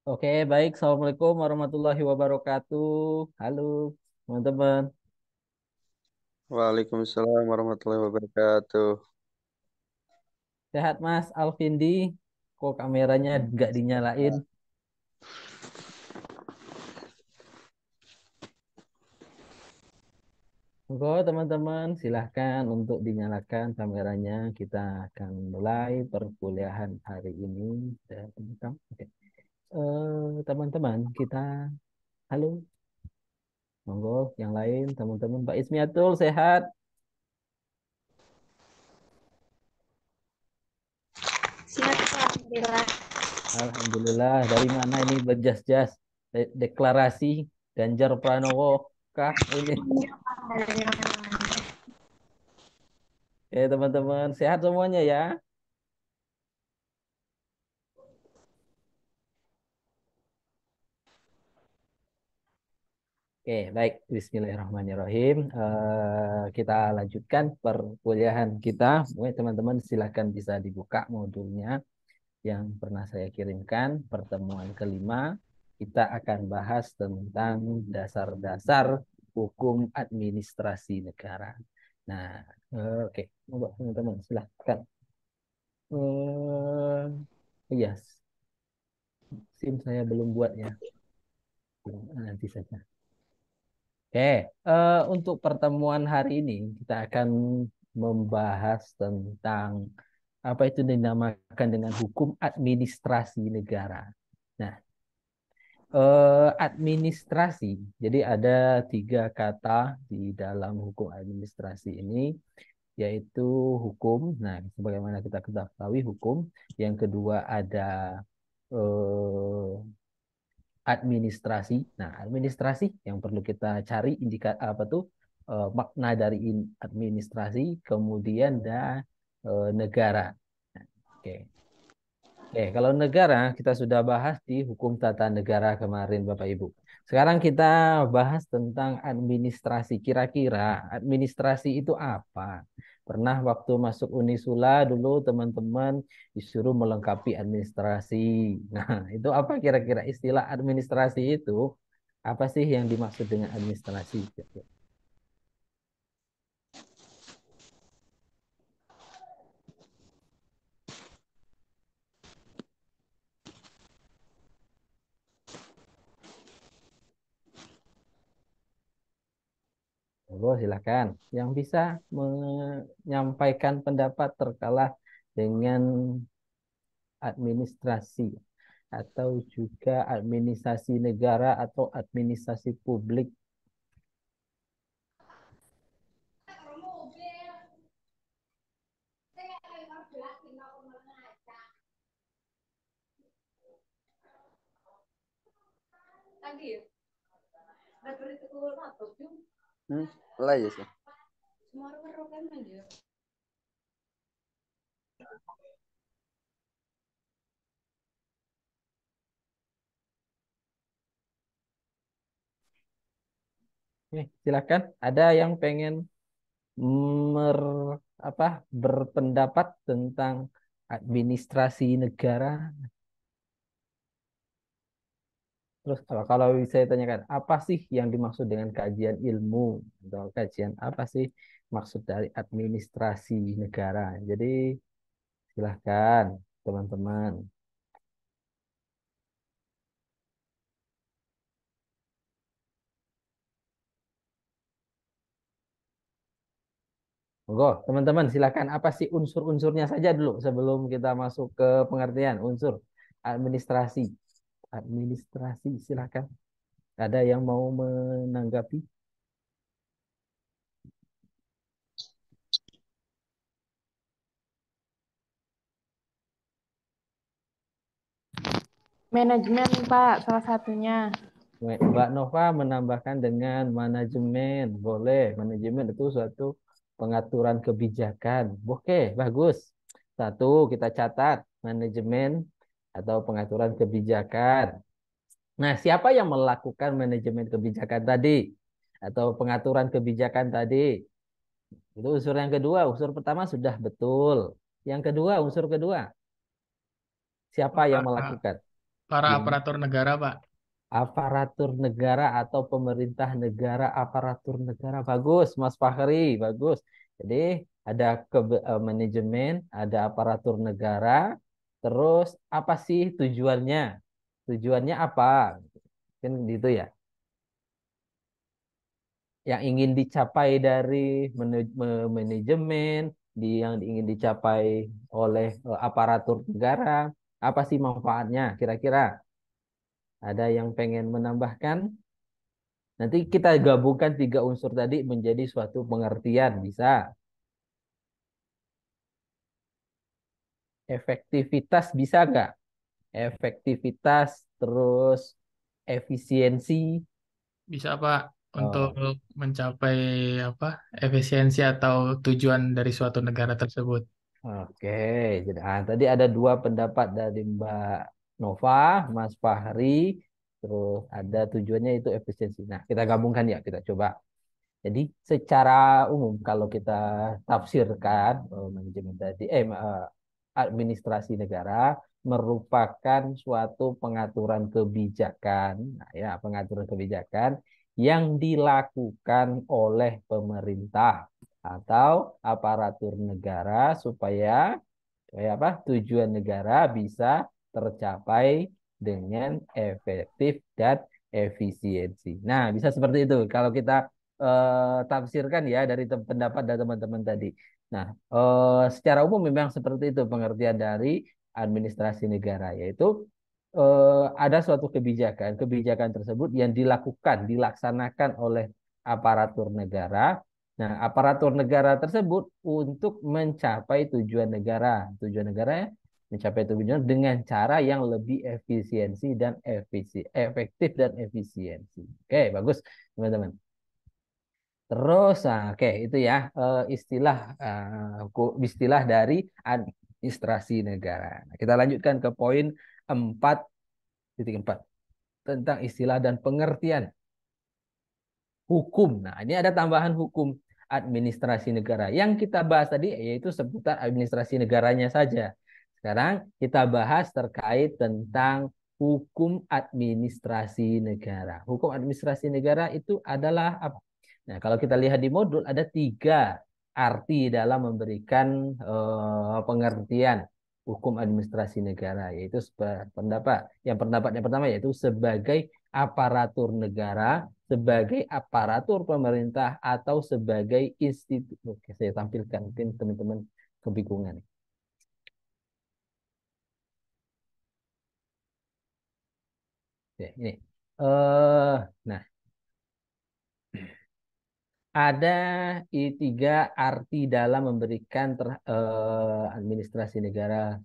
Oke, baik. Assalamualaikum warahmatullahi wabarakatuh. Halo, teman-teman. Waalaikumsalam warahmatullahi wabarakatuh. Sehat, Mas Alvindi? Kok kameranya nggak dinyalain? Monggo, teman-teman, silahkan untuk dinyalakan kameranya. Kita akan mulai perkuliahan hari ini. Sudah direkam? Oke. Teman-teman, kita halo. Monggo, yang lain, teman-teman. Pak Ismiatul, sehat? Siap, Alhamdulillah. Alhamdulillah. Dari mana ini berjas-jas? Deklarasi Ganjar Pranowo kah ini? Teman-teman, sehat semuanya ya. Oke, baik. Bismillahirrahmanirrahim. Kita lanjutkan perkuliahan kita. Mungkin teman-teman silahkan bisa dibuka modulnya yang pernah saya kirimkan. Pertemuan kelima, kita akan bahas tentang dasar-dasar hukum administrasi negara. Nah, oke. Monggo, teman-teman, silahkan. Iya, SIM saya belum buat ya. Nanti saja. Oke, untuk pertemuan hari ini kita akan membahas tentang apa itu dinamakan dengan hukum administrasi negara. Nah, administrasi, jadi ada tiga kata di dalam hukum administrasi ini, yaitu hukum. Nah, sebagaimana kita ketahui hukum. Yang kedua ada eh, administrasi. Nah, administrasi yang perlu kita cari apa tuh makna dari administrasi, kemudian negara. Nah, oke. Oke, kalau negara kita sudah bahas di hukum tata negara kemarin, Bapak Ibu. Sekarang kita bahas tentang administrasi. Kira-kira administrasi itu apa? Pernah waktu masuk Unisula dulu teman-teman disuruh melengkapi administrasi. Nah, itu apa kira-kira istilah administrasi itu? Apa sih yang dimaksud dengan administrasi? Monggo silakan. Yang bisa menyampaikan pendapat terkala dengan administrasi atau juga administrasi negara atau administrasi publik. Lah ya sih. Silakan. Ada yang pengen mer, apa berpendapat tentang administrasi negara? Terus kalau saya tanyakan, apa sih yang dimaksud dengan kajian ilmu atau kajian apa sih maksud dari administrasi negara? Jadi silahkan teman-teman. Monggo, teman-teman silakan. Apa sih unsur-unsurnya saja dulu sebelum kita masuk ke pengertian unsur administrasi. Administrasi silakan. Ada yang mau menanggapi? Manajemen, Pak, salah satunya. Mbak Nova menambahkan dengan manajemen. Boleh, manajemen itu suatu pengaturan kebijakan. Oke, bagus. Satu, kita catat manajemen atau pengaturan kebijakan. Nah, siapa yang melakukan manajemen kebijakan tadi? Atau pengaturan kebijakan tadi? Itu unsur yang kedua. Unsur pertama sudah betul. Yang kedua, unsur kedua, siapa yang melakukan? Para Gimana? aparatur negara, Pak. Aparatur negara atau pemerintah negara, aparatur negara. Bagus, Mas Fahri, bagus. Jadi ada manajemen, ada aparatur negara. Terus apa sih tujuannya? Tujuannya apa? Kan gitu ya. Yang ingin dicapai dari manajemen, yang ingin dicapai oleh aparatur negara, apa sih manfaatnya? Kira-kira ada yang pengen menambahkan? Nanti kita gabungkan tiga unsur tadi menjadi suatu pengertian, bisa. Efektivitas bisa nggak? Efektivitas, terus efisiensi. Bisa, Pak, untuk Oh, mencapai apa efisiensi atau tujuan dari suatu negara tersebut. oke. Jadi tadi ada dua pendapat dari Mbak Nova, Mas Fahri, terus ada tujuannya itu efisiensi. Nah, kita gabungkan ya, kita coba. Jadi secara umum kalau kita tafsirkan manajemen tadi administrasi negara merupakan suatu pengaturan kebijakan, nah, ya pengaturan kebijakan yang dilakukan oleh pemerintah atau aparatur negara supaya apa tujuan negara bisa tercapai dengan efektif dan efisiensi. Nah, bisa seperti itu kalau kita tafsirkan ya dari pendapat dari teman-teman tadi. Nah, secara umum memang seperti itu pengertian dari administrasi negara, yaitu ada suatu kebijakan, kebijakan tersebut yang dilaksanakan oleh aparatur negara. Nah, aparatur negara tersebut untuk mencapai tujuan negara. Tujuan negara ya, mencapai tujuan dengan cara yang lebih efektif dan efisiensi. Oke, bagus teman-teman. Terus, nah, oke itu ya istilah dari administrasi negara. Nah, kita lanjutkan ke poin 4.4 tentang istilah dan pengertian hukum. Nah, ini ada tambahan hukum administrasi negara. Yang kita bahas tadi yaitu seputar administrasi negaranya saja. Sekarang kita bahas terkait tentang hukum administrasi negara. Hukum administrasi negara itu adalah apa? Nah, kalau kita lihat di modul ada tiga arti dalam memberikan pengertian hukum administrasi negara, yaitu pendapat yang pertama yaitu sebagai aparatur negara, sebagai aparatur pemerintah, atau sebagai institusi. Oke, saya tampilkan mungkin teman-teman kebingungan. Oke, ini. Nah, ada tiga arti dalam memberikan administrasi negara.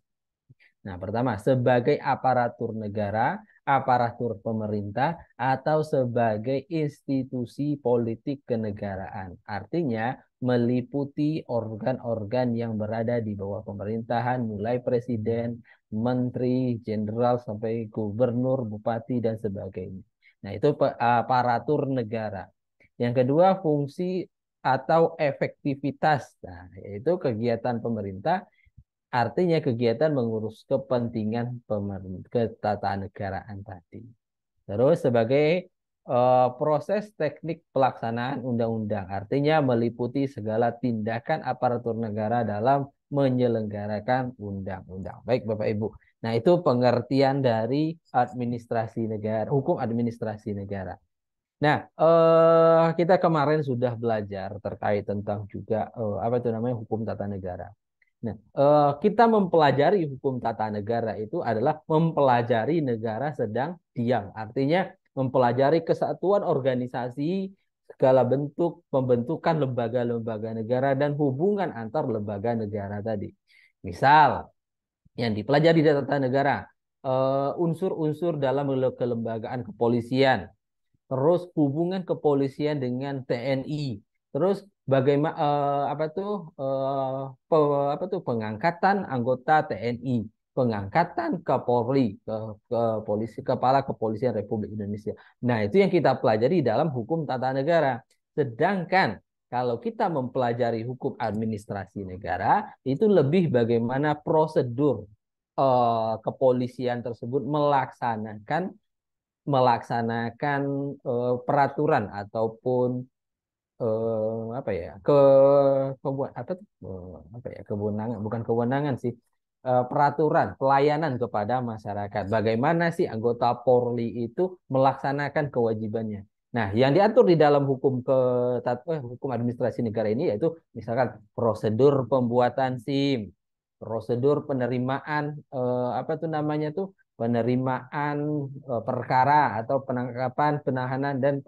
Nah, pertama, sebagai aparatur negara, aparatur pemerintah, atau sebagai institusi politik kenegaraan. Artinya, meliputi organ-organ yang berada di bawah pemerintahan, mulai presiden, menteri, jenderal, sampai gubernur, bupati, dan sebagainya. Nah, itu aparatur negara. Yang kedua, fungsi atau efektivitas. Nah, yaitu kegiatan pemerintah. Artinya kegiatan mengurus kepentingan ketatanegaraan tadi. Terus sebagai proses teknik pelaksanaan undang-undang. Artinya meliputi segala tindakan aparatur negara dalam menyelenggarakan undang-undang. Baik Bapak Ibu. Nah itu pengertian dari administrasi negara, hukum administrasi negara. Nah, kita kemarin sudah belajar terkait tentang juga apa itu namanya hukum tata negara. Nah, kita mempelajari hukum tata negara itu adalah mempelajari negara sedang diam. Artinya mempelajari kesatuan organisasi, segala bentuk pembentukan lembaga-lembaga negara dan hubungan antar lembaga negara tadi. Misal, yang dipelajari di tata negara, unsur-unsur dalam kelembagaan kepolisian, terus hubungan kepolisian dengan TNI, terus bagaimana apa tuh pengangkatan anggota TNI, pengangkatan Kapolri ke polisi kepala kepolisian Republik Indonesia. Nah, itu yang kita pelajari dalam hukum tata negara. Sedangkan kalau kita mempelajari hukum administrasi negara, itu lebih bagaimana prosedur kepolisian tersebut melaksanakan peraturan ataupun apa ya apa tuh? Apa ya kewenangan bukan kewenangan sih, peraturan pelayanan kepada masyarakat. Bagaimana sih anggota Polri itu melaksanakan kewajibannya? Nah, yang diatur di dalam hukum administrasi negara ini yaitu misalkan prosedur pembuatan SIM, prosedur penerimaan apa tuh namanya tuh penerimaan perkara atau penangkapan, penahanan dan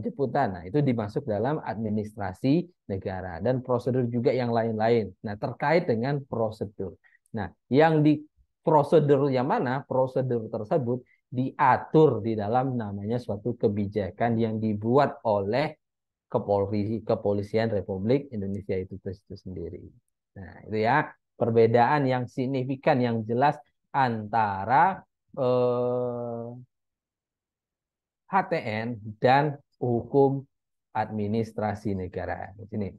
jemputan. Nah, itu dimasuk dalam administrasi negara dan prosedur juga yang lain-lain. Nah, terkait dengan prosedur. Nah, yang di prosedur yang mana? Prosedur tersebut diatur di dalam namanya suatu kebijakan yang dibuat oleh Kepolisian Republik Indonesia itu sendiri. Nah, itu ya perbedaan yang signifikan yang jelas antara HTN dan hukum administrasi negara. Di sini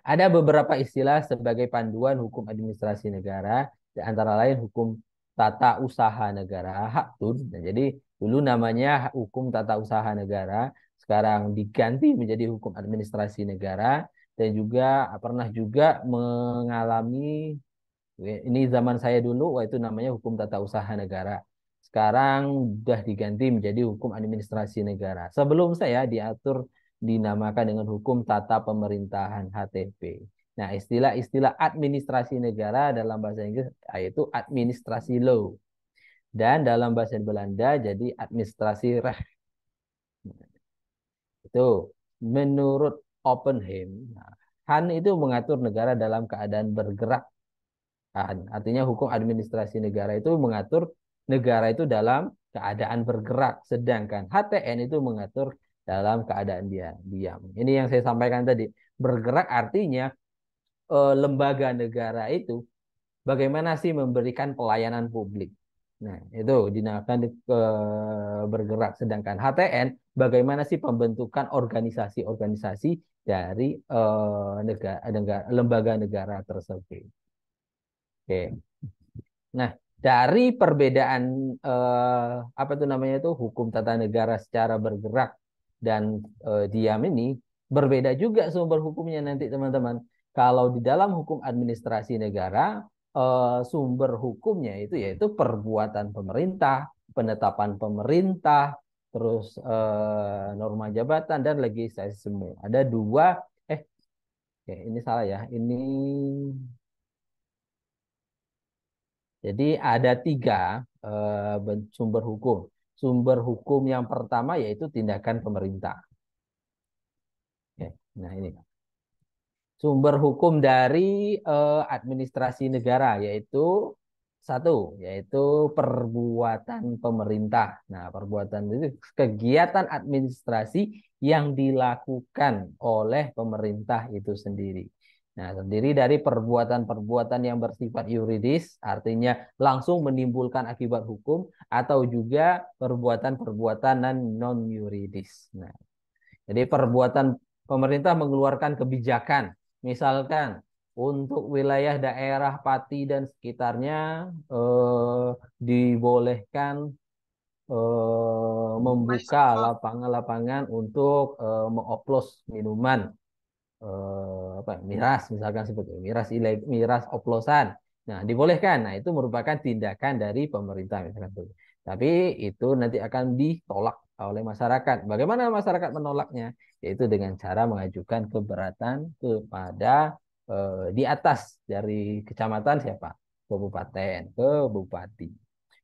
ada beberapa istilah sebagai panduan hukum administrasi negara, di antara lain hukum tata usaha negara, HATUN. Nah, jadi dulu namanya hukum tata usaha negara, sekarang diganti menjadi hukum administrasi negara, dan juga pernah juga mengalami, ini zaman saya dulu, itu namanya hukum tata usaha negara. Sekarang sudah diganti menjadi hukum administrasi negara. Sebelum saya dinamakan dengan hukum tata pemerintahan HTP. Nah, istilah-istilah administrasi negara dalam bahasa Inggris yaitu administrasi law. Dan dalam bahasa Belanda jadi administrasi recht. Itu menurut Oppenheim, Han itu mengatur negara dalam keadaan bergerak. Artinya hukum administrasi negara itu mengatur negara itu dalam keadaan bergerak, sedangkan HTN itu mengatur dalam keadaan diam. Ini yang saya sampaikan tadi. Bergerak artinya lembaga negara itu bagaimana sih memberikan pelayanan publik. Nah, itu dinamakan bergerak. Sedangkan HTN bagaimana sih pembentukan organisasi-organisasi dari lembaga negara tersebut. Oke. Nah, dari perbedaan apa itu namanya itu hukum tata negara secara bergerak dan diam ini berbeda juga sumber hukumnya nanti teman-teman. Kalau di dalam hukum administrasi negara sumber hukumnya itu yaitu perbuatan pemerintah, penetapan pemerintah, terus norma jabatan dan legislasi semua. Ada dua ini salah ya. Jadi ada tiga sumber hukum. Sumber hukum yang pertama yaitu tindakan pemerintah. Nah ini sumber hukum dari administrasi negara yaitu perbuatan pemerintah. Nah, perbuatan itu kegiatan administrasi yang dilakukan oleh pemerintah itu sendiri. Nah, terdiri dari perbuatan-perbuatan yang bersifat yuridis, artinya langsung menimbulkan akibat hukum, atau juga perbuatan-perbuatan non-yuridis. Nah, jadi perbuatan pemerintah mengeluarkan kebijakan, misalkan untuk wilayah daerah Pati dan sekitarnya dibolehkan membuka lapangan-lapangan untuk mengoplos minuman miras, misalkan seperti miras oplosan. Nah, dibolehkan. Nah, itu merupakan tindakan dari pemerintah misalkan itu. Tapi itu nanti akan ditolak oleh masyarakat. Bagaimana masyarakat menolaknya? Yaitu dengan cara mengajukan keberatan kepada di atas dari kecamatan siapa? Kabupaten, ke bupati.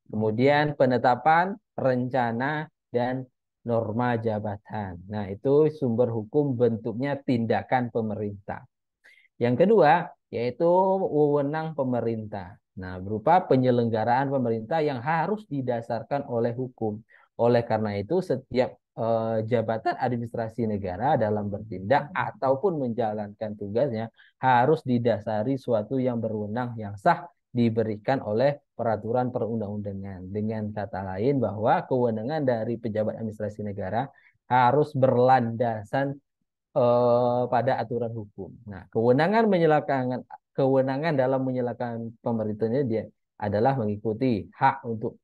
Kemudian penetapan rencana dan norma jabatan. Nah, itu sumber hukum bentuknya tindakan pemerintah. Yang kedua, yaitu wewenang pemerintah. Nah, berupa penyelenggaraan pemerintah yang harus didasarkan oleh hukum. Oleh karena itu, setiap jabatan administrasi negara dalam bertindak ataupun menjalankan tugasnya harus didasari suatu yang berwenang yang sah diberikan oleh peraturan perundang-undangan. Dengan kata lain bahwa kewenangan dari pejabat administrasi negara harus berlandasan pada aturan hukum. Nah, kewenangan kewenangan dalam menyalakan pemerintahnya dia adalah mengikuti hak untuk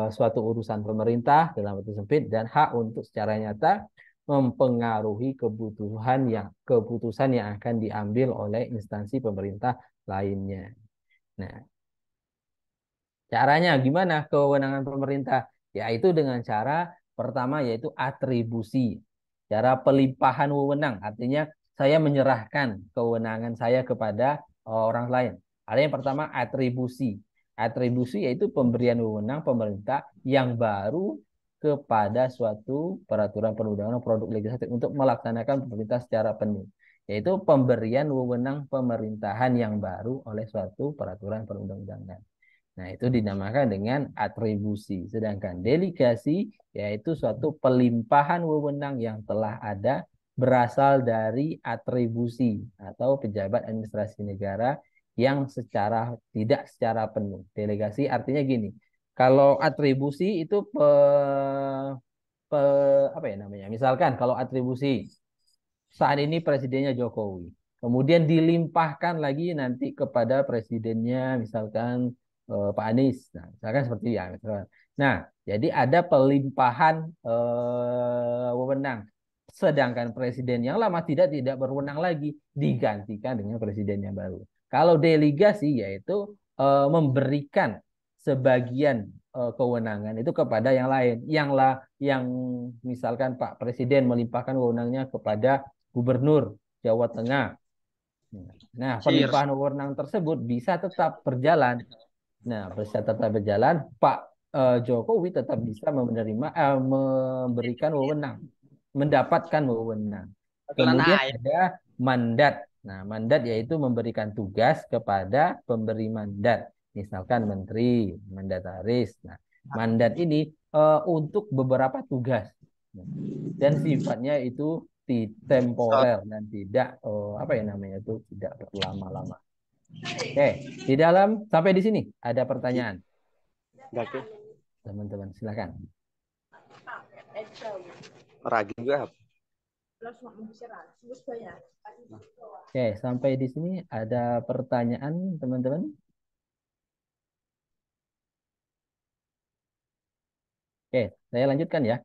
suatu urusan pemerintah dalam waktu sempit dan hak untuk secara nyata mempengaruhi keputusan yang akan diambil oleh instansi pemerintah lainnya. Nah, caranya gimana kewenangan pemerintah? Yaitu dengan cara pertama yaitu atribusi. Cara pelimpahan wewenang, artinya saya menyerahkan kewenangan saya kepada orang lain. Ada yang pertama atribusi. Atribusi yaitu pemberian wewenang pemerintah yang baru kepada suatu peraturan perundangan produk legislatif untuk melaksanakan pemerintah secara penuh. Yaitu pemberian wewenang pemerintahan yang baru oleh suatu peraturan perundang-undangan. Nah, itu dinamakan dengan atribusi. Sedangkan delegasi yaitu suatu pelimpahan wewenang yang telah ada berasal dari atribusi atau pejabat administrasi negara yang tidak secara penuh. Delegasi artinya gini. Kalau atribusi itu apa ya namanya? Misalkan kalau atribusi saat ini presidennya Jokowi. Kemudian dilimpahkan lagi nanti kepada presidennya misalkan Pak Anies. Nah, misalkan seperti ya. Misalkan. Nah, jadi ada pelimpahan wewenang. Sedangkan presiden yang lama tidak berwenang lagi digantikan dengan presiden yang baru. Kalau delegasi yaitu memberikan sebagian kewenangan itu kepada yang lain. Yang misalkan Pak Presiden melimpahkan wewenangnya kepada Gubernur Jawa Tengah. Nah, Cheers. pelimpahan wewenang tersebut bisa tetap berjalan. Nah, bisa tetap berjalan. Pak Jokowi tetap bisa memberikan wewenang, mendapatkan wewenang. Kemudian ada mandat. Nah, mandat yaitu memberikan tugas kepada pemberi mandat. Misalkan menteri, mandataris. Nah, mandat ini untuk beberapa tugas. Dan sifatnya itu temporer dan tidak apa ya namanya itu tidak berlama-lama. Oke, di dalam sampai di sini ada pertanyaan. Teman-teman silakan. Ragi juga. Oke, sampai di sini ada pertanyaan teman-teman. Oke, saya lanjutkan ya.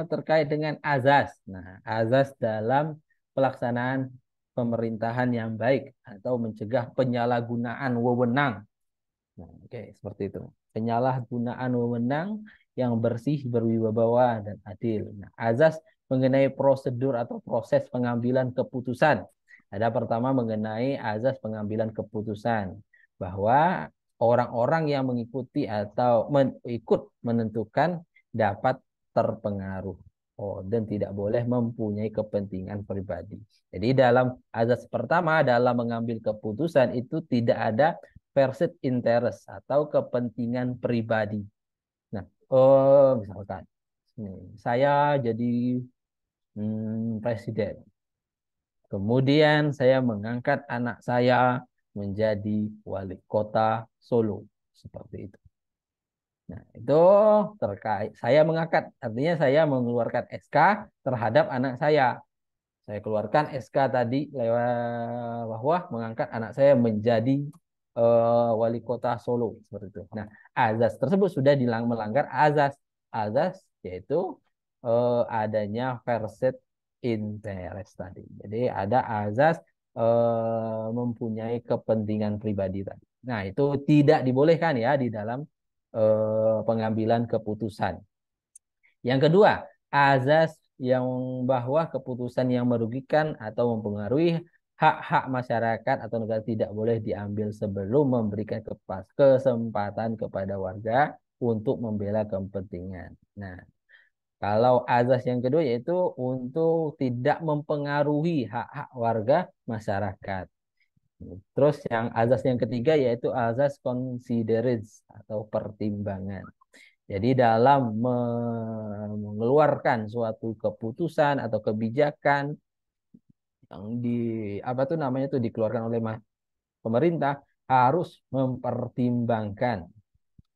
Terkait dengan azas. Nah, azas dalam pelaksanaan pemerintahan yang baik atau mencegah penyalahgunaan wewenang. Nah, oke, seperti itu. Penyalahgunaan wewenang yang bersih, berwibawa dan adil. Nah, azas mengenai prosedur atau proses pengambilan keputusan. Ada pertama mengenai azas pengambilan keputusan bahwa orang-orang yang mengikuti atau ikut menentukan dapat terpengaruh dan tidak boleh mempunyai kepentingan pribadi. Jadi dalam azas pertama dalam mengambil keputusan itu tidak ada vested interest atau kepentingan pribadi. Nah, misalkan saya jadi presiden. Kemudian saya mengangkat anak saya menjadi wali kota Solo seperti itu. Nah, itu terkait saya mengangkat, artinya saya mengeluarkan SK terhadap anak saya. Saya keluarkan SK tadi lewat bahwa mengangkat anak saya menjadi wali kota Solo seperti itu. Nah, azas tersebut sudah melanggar azas yaitu adanya vested interest tadi. Jadi ada azas mempunyai kepentingan pribadi tadi. Nah, itu tidak dibolehkan ya di dalam pengambilan keputusan. Yang kedua, azas yang bahwa keputusan yang merugikan atau mempengaruhi hak-hak masyarakat atau negara tidak boleh diambil sebelum memberikan kesempatan kepada warga untuk membela kepentingan. Nah, kalau azas yang kedua yaitu untuk tidak mempengaruhi hak-hak warga masyarakat. Terus yang azas yang ketiga yaitu azas considerance atau pertimbangan. Jadi dalam mengeluarkan suatu keputusan atau kebijakan yang dikeluarkan oleh pemerintah harus mempertimbangkan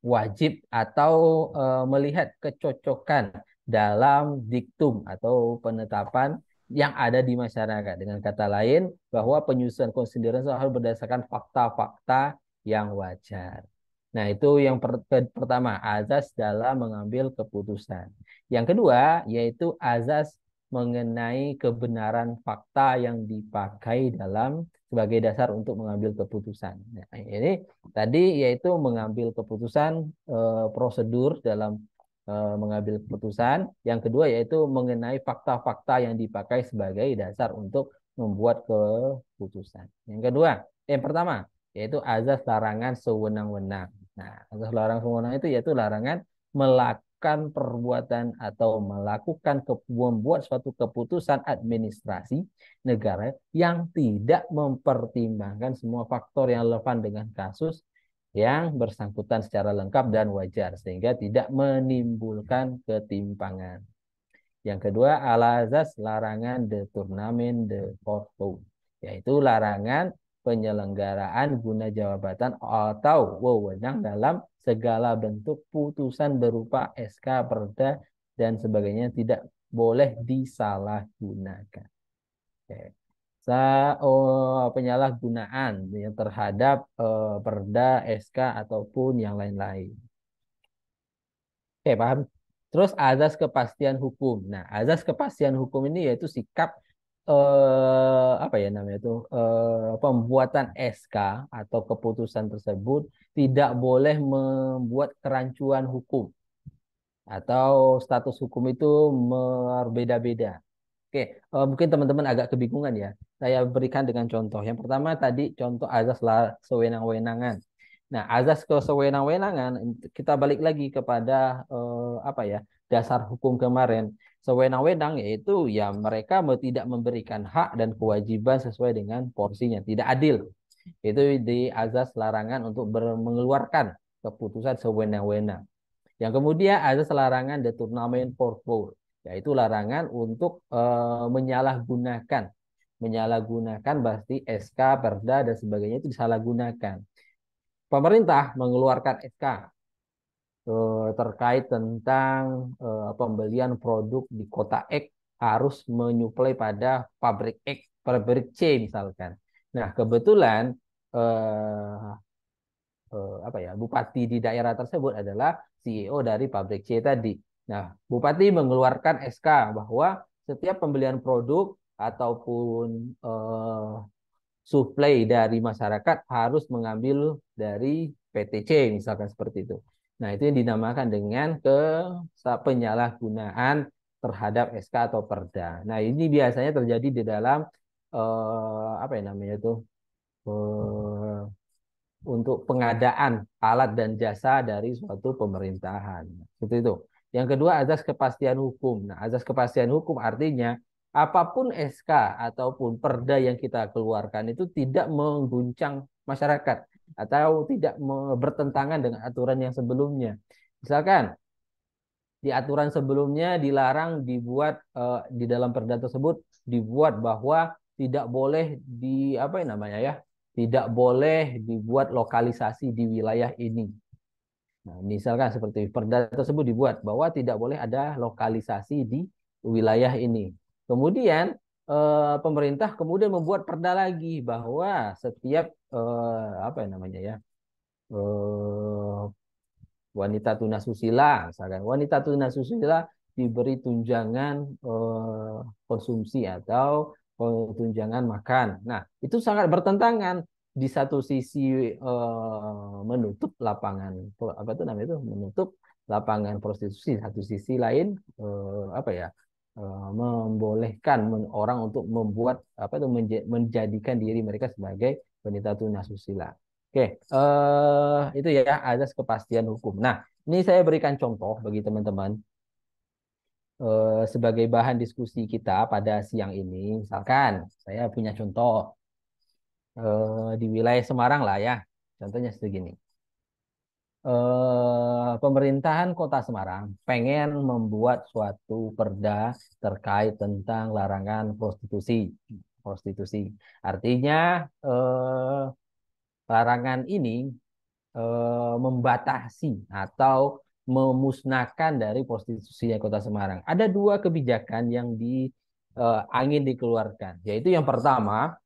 wajib atau melihat kecocokan dalam diktum atau penetapan yang ada di masyarakat. Dengan kata lain, bahwa penyusunan konsideran harus berdasarkan fakta-fakta yang wajar. Nah, itu yang pertama, azas dalam mengambil keputusan. Yang kedua, yaitu azas mengenai kebenaran fakta yang dipakai dalam sebagai dasar untuk mengambil keputusan. Nah, ini tadi yaitu mengambil keputusan, prosedur dalam mengambil keputusan. Yang kedua yaitu mengenai fakta-fakta yang dipakai sebagai dasar untuk membuat keputusan. Yang pertama yaitu azas larangan sewenang-wenang. Nah, azas larangan sewenang-wenang itu yaitu larangan melakukan perbuatan atau membuat suatu keputusan administrasi negara yang tidak mempertimbangkan semua faktor yang relevan dengan kasus yang bersangkutan secara lengkap dan wajar sehingga tidak menimbulkan ketimpangan. Yang kedua, al-azas larangan de turnamen de porto, yaitu larangan penyelenggaraan guna jabatan atau wewenang dalam segala bentuk putusan berupa SK, perda, dan sebagainya tidak boleh disalahgunakan. Oke. Penyalahgunaan yang terhadap perda, SK, ataupun yang lain-lain. Oke, paham? Terus azas kepastian hukum. Nah, azas kepastian hukum ini yaitu sikap apa ya namanya itu, pembuatan SK atau keputusan tersebut tidak boleh membuat kerancuan hukum atau status hukum itu berbeda-beda. Oke, mungkin teman-teman agak kebingungan ya. Saya berikan dengan contoh. Yang pertama tadi contoh azas sewenang-wenangan. Nah, azas kesewenang-wenangan kita balik lagi kepada apa ya, dasar hukum kemarin. Sewenang-wenang yaitu ya mereka tidak memberikan hak dan kewajiban sesuai dengan porsinya, tidak adil. Itu di azas larangan untuk mengeluarkan keputusan sewenang-wenang. Yang kemudian ada larangan de turnamen portfolio, yaitu larangan untuk menyalahgunakan pasti SK, perda, dan sebagainya itu disalahgunakan. Pemerintah mengeluarkan SK terkait tentang pembelian produk di kota X harus menyuplai pada pabrik X, pabrik C misalkan. Nah, kebetulan apa ya, bupati di daerah tersebut adalah CEO dari pabrik C tadi. Nah, bupati mengeluarkan SK bahwa setiap pembelian produk ataupun suplai dari masyarakat harus mengambil dari PTC misalkan seperti itu. Nah, itu yang dinamakan dengan penyalahgunaan terhadap SK atau perda. Nah, ini biasanya terjadi di dalam apa ya namanya itu, untuk pengadaan alat dan jasa dari suatu pemerintahan. Seperti itu. Yang kedua, azas kepastian hukum. Nah, azas kepastian hukum artinya apapun SK ataupun perda yang kita keluarkan itu tidak mengguncang masyarakat atau tidak bertentangan dengan aturan yang sebelumnya. Misalkan di aturan sebelumnya dilarang dibuat di dalam perda tersebut dibuat bahwa tidak boleh di apa namanya ya, tidak boleh dibuat lokalisasi di wilayah ini. Nah, misalkan seperti perda tersebut dibuat bahwa tidak boleh ada lokalisasi di wilayah ini. Kemudian pemerintah kemudian membuat perda lagi bahwa setiap apa namanya ya, wanita tunasusila, misalkan wanita tunasusila diberi tunjangan konsumsi atau tunjangan makan. Nah, itu sangat bertentangan. Di satu sisi menutup lapangan apa itu namanya itu, menutup lapangan prostitusi, satu sisi lain apa ya, membolehkan orang untuk membuat apa itu, menjadikan diri mereka sebagai wanita tunasusila. Oke, itu ya azas kepastian hukum. Nah, ini saya berikan contoh bagi teman-teman sebagai bahan diskusi kita pada siang ini. Misalkan saya punya contoh di wilayah Semarang lah ya, contohnya segini. Pemerintahan Kota Semarang pengen membuat suatu perda terkait tentang larangan prostitusi. Prostitusi artinya larangan ini membatasi atau memusnahkan dari prostitusinya Kota Semarang. Ada dua kebijakan yang angin dikeluarkan. Yaitu yang pertama,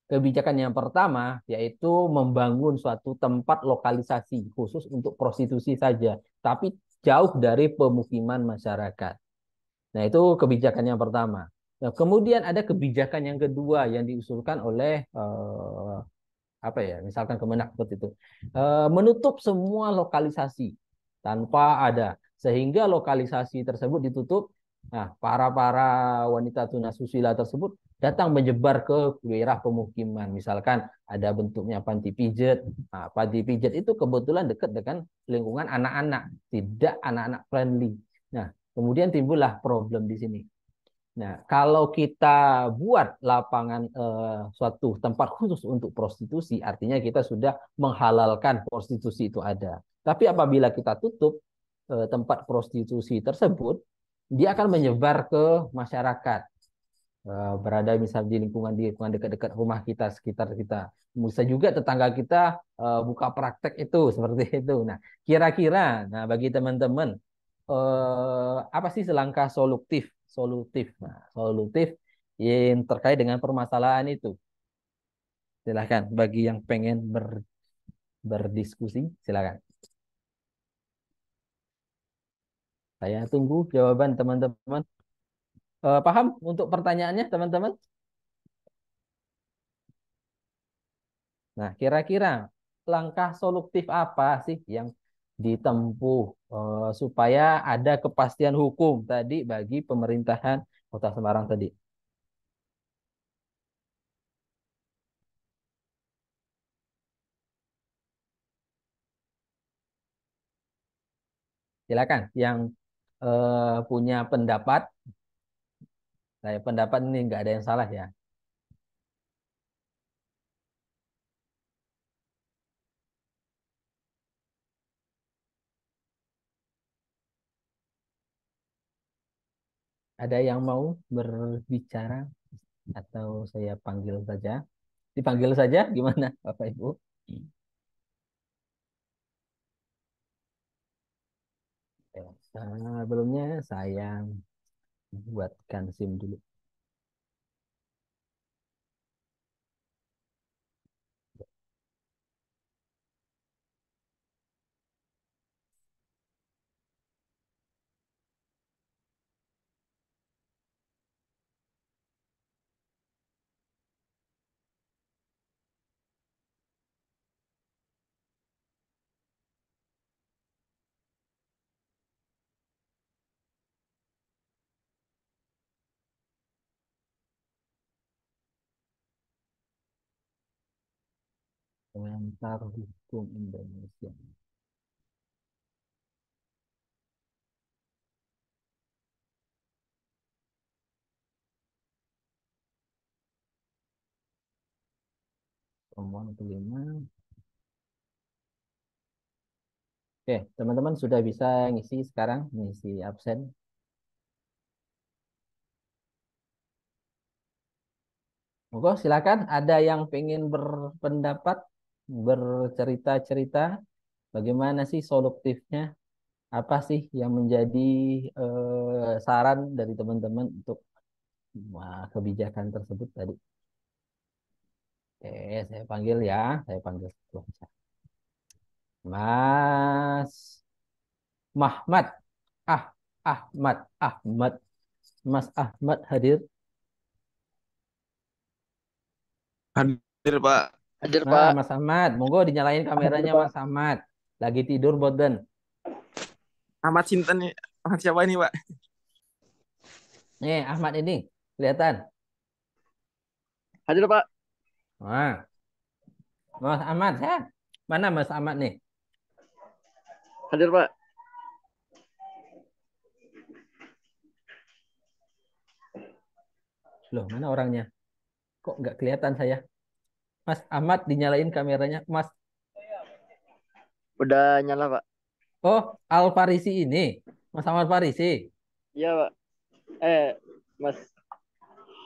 kebijakan yang pertama yaitu membangun suatu tempat lokalisasi khusus untuk prostitusi saja, tapi jauh dari pemukiman masyarakat. Nah, itu kebijakan yang pertama. Nah, kemudian ada kebijakan yang kedua yang diusulkan oleh apa ya, misalkan Kemenak seperti itu. Menutup semua lokalisasi tanpa ada, sehingga lokalisasi tersebut ditutup. Nah, para wanita tunasusila tersebut datang menyebar ke daerah pemukiman. Misalkan ada bentuknya panti pijat. Nah, panti pijat itu kebetulan dekat dengan lingkungan anak-anak, tidak anak-anak friendly. Nah, kemudian timbullah problem di sini. Nah, kalau kita buat lapangan suatu tempat khusus untuk prostitusi, artinya kita sudah menghalalkan prostitusi itu ada. Tapi apabila kita tutup tempat prostitusi tersebut, dia akan menyebar ke masyarakat. Berada misal di lingkungan dekat-dekat rumah kita, sekitar kita. Bisa juga tetangga kita buka praktek itu, seperti itu. Nah, kira-kira, nah bagi teman-teman, apa sih selangkah solutif? Solutif. Nah, solutif yang terkait dengan permasalahan itu. Silakan bagi yang pengen berdiskusi, silakan. Saya tunggu jawaban teman-teman. Paham untuk pertanyaannya, teman-teman? Nah, kira-kira langkah solutif apa sih yang ditempuh supaya ada kepastian hukum tadi bagi pemerintahan Kota Semarang tadi? Silakan yang punya pendapat. Saya pendapat ini nggak ada yang salah ya. Ada yang mau berbicara atau saya panggil saja? Dipanggil saja gimana Bapak Ibu? Sebelumnya saya buatkan SIM dulu. Komentar hukum Indonesia. Pertemuan kelima. Oke, teman-teman sudah bisa ngisi sekarang, ngisi absen. Monggo silakan, ada yang pengen berpendapat, bercerita-cerita, bagaimana sih solutifnya? Apa sih yang menjadi saran dari teman-teman untuk kebijakan tersebut tadi? Oke, saya panggil ya, saya panggil. Mas Mahmad, ah, Ahmad, Mas Ahmad hadir. Hadir, Pak. Hadir, Nah, Pak. Mas Ahmad, monggo dinyalain kameranya Mas Ahmad. Lagi tidur boten. Ahmad Sinten nih. Ahmad siapa ini, Pak? Nih, Ahmad ini kelihatan. Hadir, Pak. Nah, Mas Ahmad, ya. Mana Mas Ahmad nih? Hadir, Pak. Loh, mana orangnya? Kok nggak kelihatan saya? Mas Ahmad dinyalain kameranya. Mas, Udah nyala, Pak. oh, Al Farisi ini. Mas Ahmad Farisi. Iya, Pak. Mas.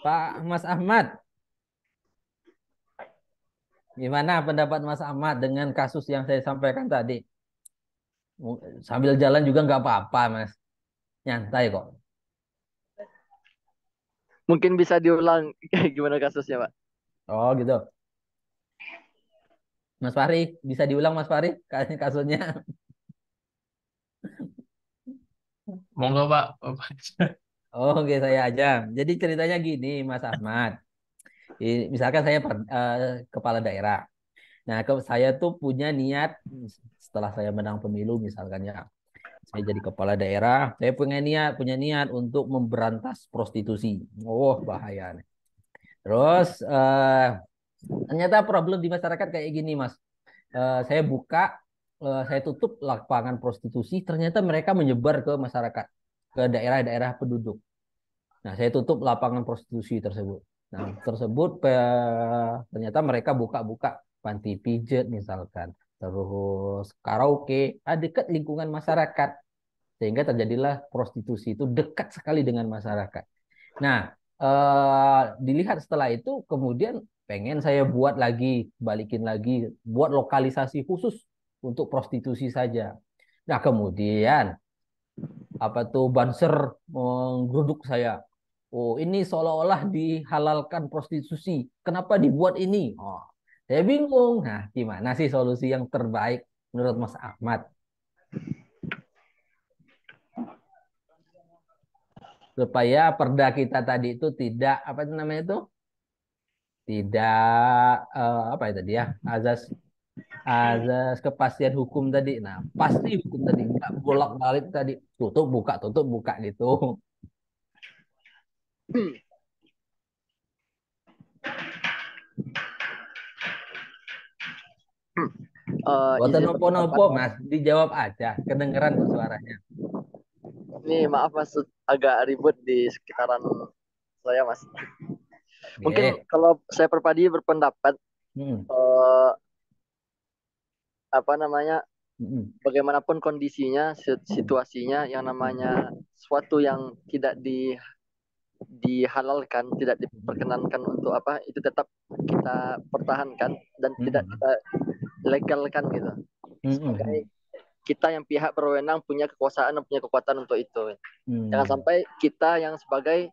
Pak Mas Ahmad, gimana pendapat Mas Ahmad dengan kasus yang saya sampaikan tadi? Sambil jalan juga nggak apa-apa, Mas. Nyantai kok. Mungkin bisa diulang gimana kasusnya, Pak? Oh gitu. Mas Fahri, bisa diulang Mas Fahri kasusnya? Monggo Pak. Oh, oke saya aja. Jadi ceritanya gini, Mas Ahmad. Misalkan saya kepala daerah. Nah, saya tuh punya niat setelah saya menang pemilu misalkan ya, saya jadi kepala daerah, saya punya niat untuk memberantas prostitusi. Oh, bahaya nih. Terus ternyata problem di masyarakat kayak gini, Mas. Saya saya tutup lapangan prostitusi, ternyata mereka menyebar ke masyarakat, ke daerah-daerah penduduk. Nah, saya tutup lapangan prostitusi tersebut. Nah, ternyata mereka buka-buka panti pijat misalkan, terus karaoke, dekat lingkungan masyarakat, sehingga terjadilah prostitusi itu dekat sekali dengan masyarakat. Nah, dilihat setelah itu, kemudian pengen saya buat lagi, balikin lagi, buat lokalisasi khusus untuk prostitusi saja. Nah, kemudian apa tuh Banser menggeruduk saya. Oh, ini seolah-olah dihalalkan prostitusi. Kenapa dibuat ini? Oh, saya bingung. Nah, gimana sih solusi yang terbaik menurut Mas Ahmad supaya perda kita tadi itu tidak apa itu namanya itu tidak apa itu dia azas azas kepastian hukum tadi. Nah, pasti hukum tadi nggak bolak-balik tadi tutup buka gitu. Boten Izin berpendapat. nopo-nopo, Mas. Dijawab aja. Kedengeran kok suaranya. Nih, maaf Mas, agak ribut di sekitaran saya, Mas. Mungkin Oke. kalau saya pribadi berpendapat, Mm-mm. eh, apa namanya, Mm-mm. bagaimanapun kondisinya, situasinya, yang namanya suatu yang tidak dihalalkan, tidak diperkenankan untuk apa, itu tetap kita pertahankan dan tidak Mm-mm. kita legalkan gitu. Mm-mm. Sebagai kita yang pihak berwenang punya kekuasaan dan punya kekuatan untuk itu. Jangan Mm. sampai kita yang sebagai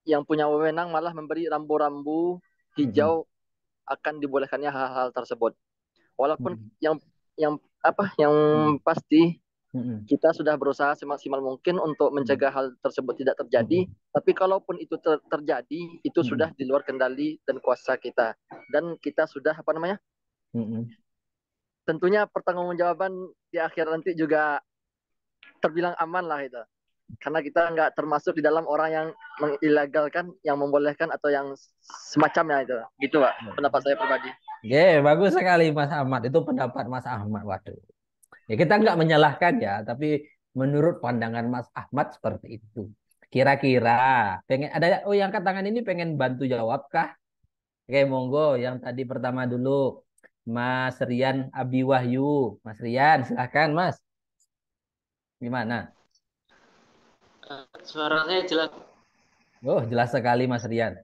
yang punya wewenang malah memberi rambu-rambu Mm-mm. hijau akan dibolehkannya hal-hal tersebut. Walaupun Mm-mm. yang Mm-mm. pasti Mm-mm. kita sudah berusaha semaksimal mungkin untuk Mm-mm. mencegah hal tersebut tidak terjadi, Mm-mm. tapi kalaupun itu terjadi, itu Mm-mm. sudah di luar kendali dan kuasa kita. Dan kita sudah apa namanya? Mm-mm. Tentunya pertanggungjawaban di akhir nanti juga terbilang aman lah itu. Karena kita nggak termasuk di dalam orang yang mengilegalkan, yang membolehkan atau yang semacamnya itu. Gitu, Pak. Pendapat saya pribadi. Oke, bagus sekali Mas Ahmad. Itu pendapat Mas Ahmad. Waduh. Ya kita nggak menyalahkan ya, tapi menurut pandangan Mas Ahmad seperti itu. Kira-kira pengen ada yang angkat tangan ini pengen bantu jawab kah? Oke, monggo yang tadi pertama dulu. Mas Rian Abi Wahyu. Mas Rian, silahkan Mas. Gimana? Suara saya jelas. Oh, jelas sekali Mas Rian.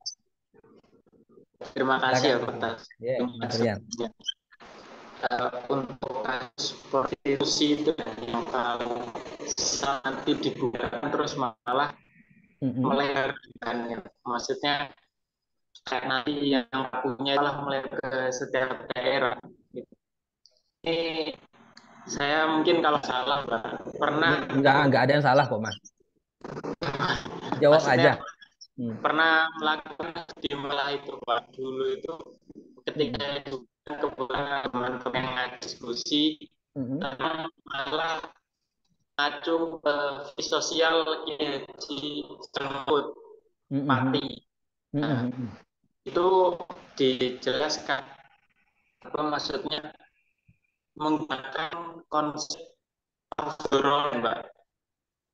Terima kasih Silakan ya Mas Rian. atas Ya, Mas Rian. informasinya. Untuk kasus prostitusi itu yang kalau nanti dibuka terus malah Mm-mm. melebar kan, ya. Maksudnya kayak nanti yang punya malah melebar ke setiap daerah. Ini saya mungkin kalau salah, Pak. Pernah Enggak ada yang salah kok Mas. Jawab maksudnya aja. Hmm. pernah melakukan di malah itu Pak. Dulu itu ketika Mm-mm. itu kebetulan teman-teman yang diskusi Mm-mm. tentang malah ngacu ke sosial energi jemput Mm-mm. pati. Nah, Mm-mm. itu dijelaskan apa maksudnya menggunakan konsep overall, Mbak,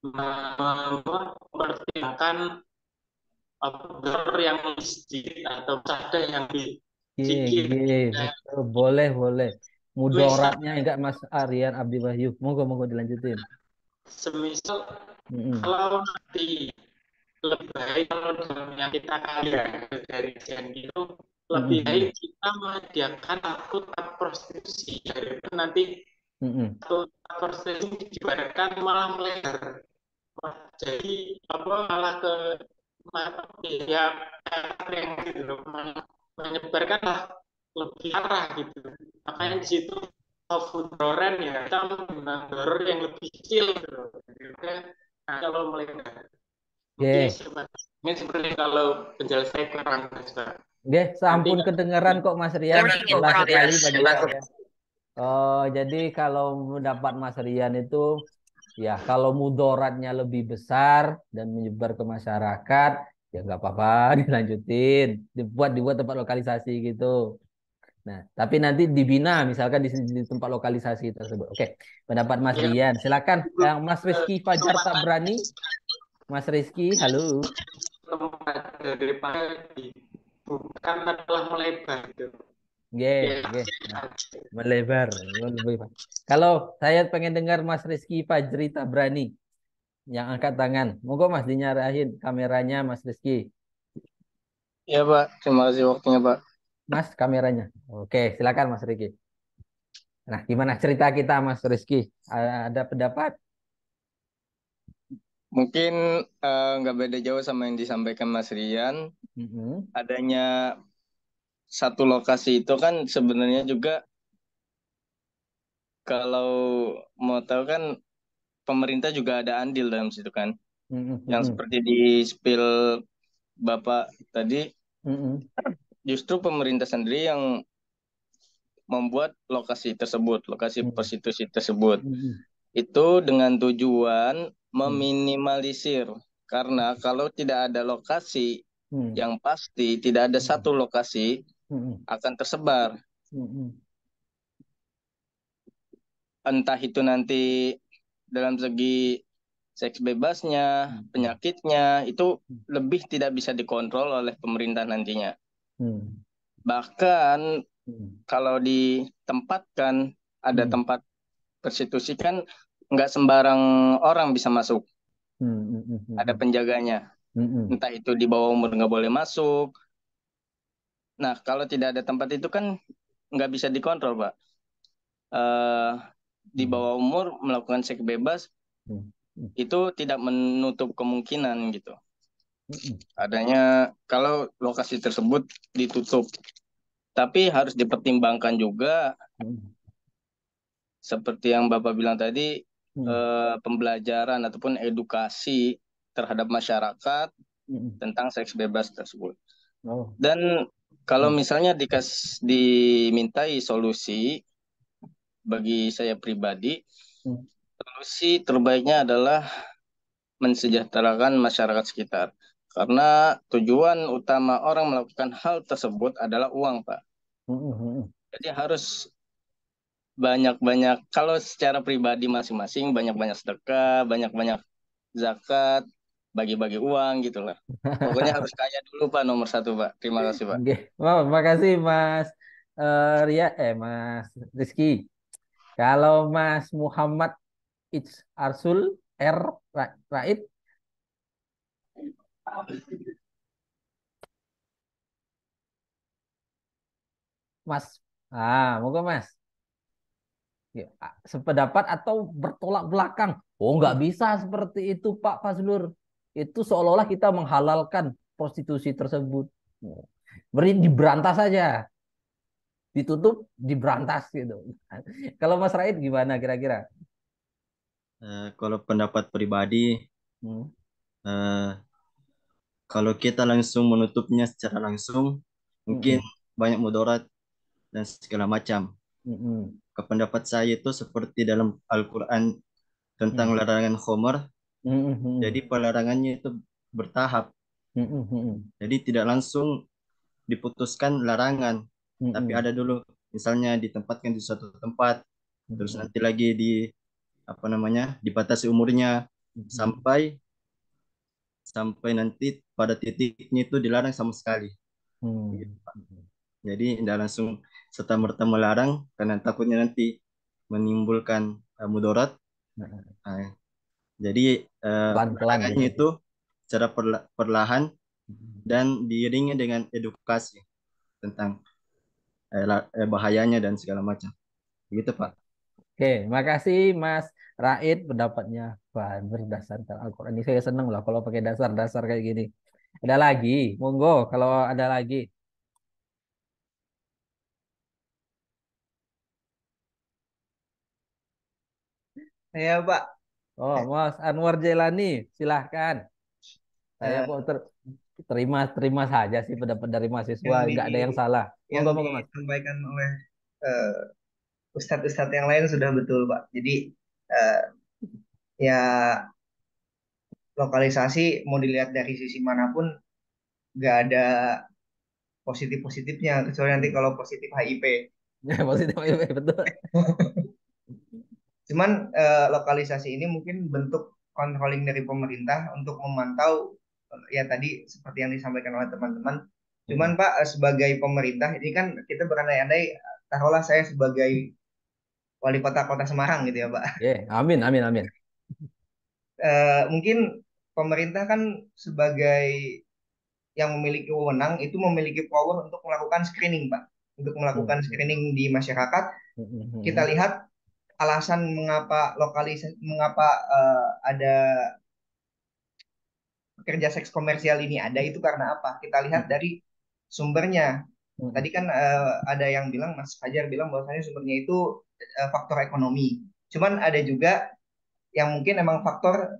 mempertimbangkan obrolan yang sedikit atau ada yang sedikit. Betul. Boleh, boleh. Misal, Mudaratnya enggak Mas Aryan Abdi Wahyu. Monggo dilanjutin. semisal Mm-mm. kalau nanti lebih baik kalau dalam yang kita kali ya, dari Gen itu lebih baik Mm-mm. kita menyediakan satu tempat prostitusi daripada nanti Mm-mm. satu tempat prostitusi dibiarkan malah melebar. Jadi apa malah ke ya yang gitu loh, menyebarkan lah lebih arah gitu. Makanya di situ food tolerant ya kita menggunakan doror yang lebih kecil gitu loh. Jadi, nah, kalau melebar mungkin Oke, mungkin seperti kalau penjelasan saya kurang oke, nanti sampun kedengaran kok Mas Rian, jelas sekali bagi saya. Oh, jadi kalau mendapat Mas Rian itu ya kalau mudaratnya lebih besar dan menyebar ke masyarakat, ya nggak apa-apa dilanjutin, dibuat tempat lokalisasi gitu. Nah, tapi nanti dibina misalkan di tempat lokalisasi tersebut. Oke, pendapat Mas ya Rian. Silakan yang Mas Rizky Fajar tak berani. Mas Rizky, halo. tempat daripada bukan adalah melebar gitu. Oke, Ya, oke. Nah, melebar, melebar. Kalau saya pengen dengar Mas Rizky Fajri tak berani yang angkat tangan. Monggo Mas dinyalahin kameranya Mas Rizky. ya Pak, terima kasih waktunya Pak. Mas kameranya. Oke, silakan Mas Rizky. Nah, gimana cerita kita Mas Rizky? Ada pendapat? Mungkin nggak beda jauh sama yang disampaikan Mas Rian. Mm-mm. Adanya satu lokasi itu kan sebenarnya juga kalau mau tahu kan pemerintah juga ada andil dalam situ kan. Mm-mm. Yang Mm-mm. seperti di spill Bapak tadi, Mm-mm. justru pemerintah sendiri yang membuat lokasi tersebut, lokasi Mm-mm. prostitusi tersebut. Mm-mm. Itu dengan tujuan Mm-mm. meminimalisir. Karena kalau tidak ada lokasi Mm-mm. yang pasti, tidak ada satu Mm-mm. lokasi Mm-mm. akan tersebar. Mm-mm. Entah itu nanti dalam segi seks bebasnya, Mm-mm. penyakitnya, itu lebih tidak bisa dikontrol oleh pemerintah nantinya. Mm-mm. Bahkan Mm-mm. kalau ditempatkan, ada Mm-mm. tempat prostitusi kan nggak sembarang orang bisa masuk. Mm-mm. Ada Mm-mm. penjaganya. Mm-mm. Entah itu di bawah umur nggak boleh masuk. Nah, kalau tidak ada tempat itu kan nggak bisa dikontrol, Pak. Eh, di bawah umur melakukan seks bebas Mm-mm. itu tidak menutup kemungkinan gitu. Mm-mm. Adanya kalau lokasi tersebut ditutup. Tapi harus dipertimbangkan juga Mm-mm. seperti yang Bapak bilang tadi, Mm-mm. pembelajaran ataupun edukasi terhadap masyarakat Mm-mm. tentang seks bebas tersebut. Oh. Dan kalau Mm. misalnya dimintai solusi, bagi saya pribadi, Mm. solusi terbaiknya adalah mensejahterakan masyarakat sekitar. Karena tujuan utama orang melakukan hal tersebut adalah uang, Pak. Mm-mm. Jadi harus banyak-banyak, kalau secara pribadi masing-masing, banyak-banyak sedekah, banyak-banyak zakat, bagi-bagi uang gitu lah. Pokoknya harus kaya dulu, Pak, nomor satu, Pak. Terima kasih, Pak. Oke. Wow, makasih Mas Mas Rizky. Kalau Mas Muhammad Arsul R Raid, Mas. Moga Mas. Ya, sependapat atau bertolak belakang? Oh, nggak bisa seperti itu, Pak Fazlur. Itu seolah-olah kita menghalalkan prostitusi tersebut. Beri diberantas saja, ditutup, diberantas gitu. Kalau Mas Raid gimana kira-kira? Kalau pendapat pribadi, Hmm. eh, kalau kita langsung menutupnya secara langsung, mungkin Mm-mm. banyak mudarat dan segala macam. Mm-mm. Ke pendapat saya itu seperti dalam Al-Quran tentang Mm. larangan khomer, jadi Mm-mm. pelarangannya itu bertahap. Mm-mm. Jadi tidak langsung diputuskan larangan, tapi Mm-mm. ada dulu, misalnya ditempatkan di suatu tempat, terus Mm-mm. nanti lagi apa namanya, dibatasi umurnya Mm-mm. sampai sampai nanti pada titiknya itu dilarang sama sekali. Begitu, Mm. Pak. Jadi tidak langsung serta merta melarang karena takutnya nanti menimbulkan mudarat. Mm. Nah, jadi Pelan-pelan larangannya gitu. itu secara perlahan Mm. dan diiringi dengan edukasi tentang bahayanya dan segala macam. Begitu, Pak. Oke, makasih Mas Raid pendapatnya. Wah, berdasarkan Al-Quran ini saya seneng lah kalau pakai dasar-dasar kayak gini. Ada lagi, monggo kalau ada lagi. Ya, Pak. Oh, Mas Anwar Jelani, silahkan. Saya Eh, kok terima terima saja sih pendapat dari mahasiswa, yang nggak ada yang salah. yang Monggo, monggo, Mas. disampaikan oleh eh, ustadz-ustadz yang lain sudah betul, Pak. Jadi eh, ya lokalisasi mau dilihat dari sisi manapun nggak ada positif-positifnya kecuali nanti Hmm. kalau positif HIP. Ya, positif, betul. Cuman lokalisasi ini mungkin bentuk controlling dari pemerintah untuk memantau ya tadi seperti yang disampaikan oleh teman-teman. Cuman Hmm. Pak sebagai pemerintah ini kan kita berandai-andai taruhlah saya sebagai wali kota Kota Semarang gitu ya Pak. Ya, amin, amin, amin. Mungkin pemerintah kan sebagai yang memiliki wewenang itu memiliki power untuk melakukan screening Pak. Untuk Hmm. melakukan screening di masyarakat, Hmm. kita Hmm. lihat alasan mengapa ada pekerja seks komersial ini ada itu karena apa? Kita lihat Hmm. dari sumbernya. Hmm. Tadi kan ada yang bilang Mas Fajar bilang bahwasanya sumbernya itu faktor ekonomi. Cuman ada juga yang mungkin emang faktor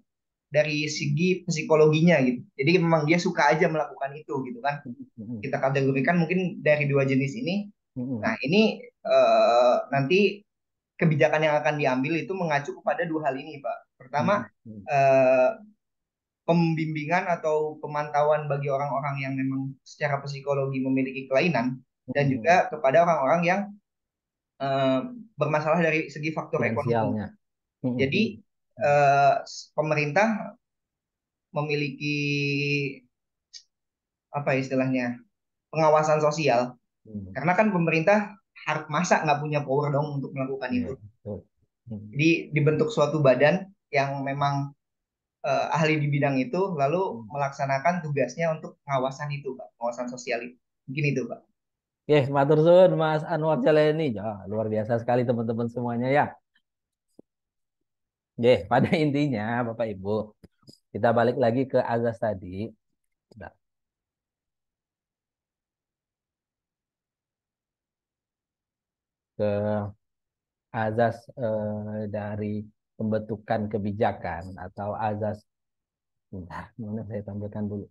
dari segi psikologinya gitu. Jadi memang dia suka aja melakukan itu gitu kan. Hmm. Kita kategorikan mungkin dari dua jenis ini. Hmm. Nah, ini nanti kebijakan yang akan diambil itu mengacu kepada dua hal ini, Pak. Pertama, Hmm. Hmm. eh, pembimbingan atau pemantauan bagi orang-orang yang memang secara psikologi memiliki kelainan dan Hmm. juga kepada orang-orang yang eh, bermasalah dari segi faktor ekonomi. Finansialnya. Hmm. Jadi Hmm. eh, pemerintah memiliki apa istilahnya pengawasan sosial Hmm. karena kan pemerintah harus masa nggak punya power dong untuk melakukan Ya, itu. betul. Hmm. Jadi dibentuk suatu badan yang memang ahli di bidang itu lalu Hmm. melaksanakan tugasnya untuk pengawasan itu Pak, pengawasan sosial itu. Mungkin itu Pak. Oke, matur suwun Mas Anwar Jaleni. Ya, luar biasa sekali teman-teman semuanya ya. Oke, pada intinya Bapak Ibu, kita balik lagi ke azas tadi. Nah, ke azas dari pembentukan kebijakan atau azas, bentar, mana saya tampilkan dulu.